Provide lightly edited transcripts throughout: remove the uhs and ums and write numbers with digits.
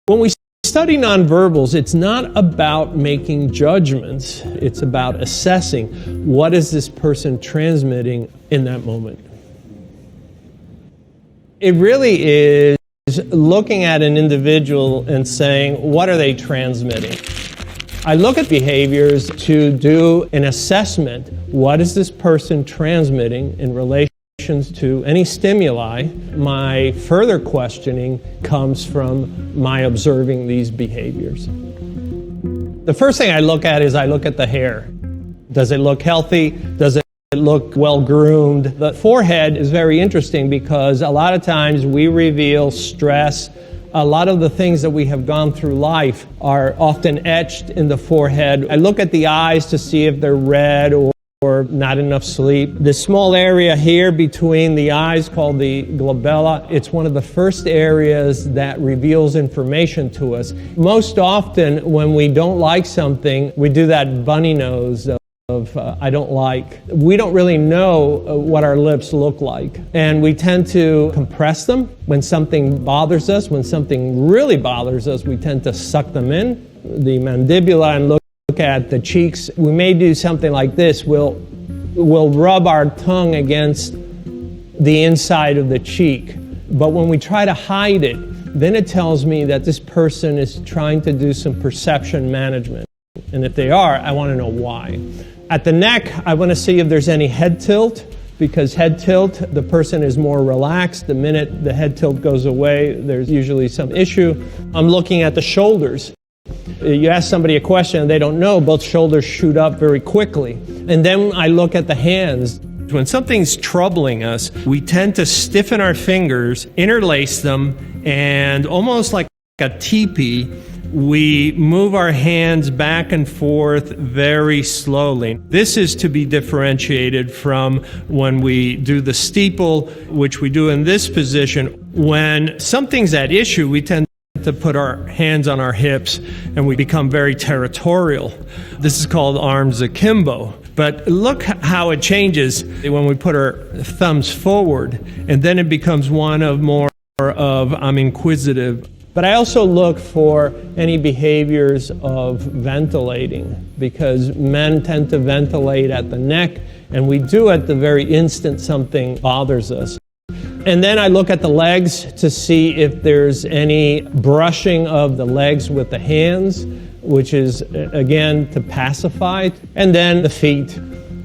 When we study nonverbals, it's not about making judgments. It's about assessing what is this person transmitting in that moment. It really is looking at an individual and saying, what are they transmitting? I look at behaviors to do an assessment. What is this person transmitting in relation to any stimuli? My further questioning comes from my observing these behaviors. The first thing I look at is I look at the hair. Does it look healthy? Does it look well groomed? The forehead is very interesting because a lot of times we reveal stress. A lot of the things that we have gone through life are often etched in the forehead. I look at the eyes to see if they're red or not enough sleep. This small area here between the eyes called the glabella, it's one of the first areas that reveals information to us. Most often when we don't like something, we do that bunny nose of I don't like. We don't really know what our lips look like, and we tend to compress them. When something bothers us, when something really bothers us, we tend to suck them in. The mandibula, and look at the cheeks. We may do something like this. We'll rub our tongue against the inside of the cheek, but when we try to hide it, then it tells me that this person is trying to do some perception management. And if they are, I want to know why. At the neck, I want to see if there's any head tilt, because head tilt, the person is more relaxed. The minute the head tilt goes away, there's usually some issue. I'm looking at the shoulders. You ask somebody a question and they don't know, both shoulders shoot up very quickly. And then I look at the hands. When something's troubling us, we tend to stiffen our fingers, interlace them, and almost like a teepee, we move our hands back and forth very slowly. This is to be differentiated from when we do the steeple, which we do in this position. When something's at issue, we tend to put our hands on our hips and we become very territorial. This is called arms akimbo. But look how it changes when we put our thumbs forward, and then it becomes one of more of I'm inquisitive. But I also look for any behaviors of ventilating, because men tend to ventilate at the neck, and we do at the very instant something bothers us. And then I look at the legs to see if there's any brushing of the legs with the hands, which is, again, to pacify. And then the feet.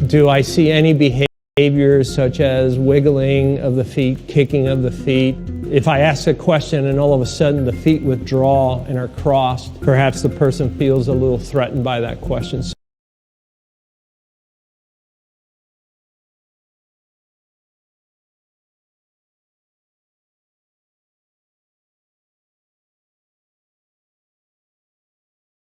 Do I see any behaviors such as wiggling of the feet, kicking of the feet? If I ask a question and all of a sudden the feet withdraw and are crossed, perhaps the person feels a little threatened by that question.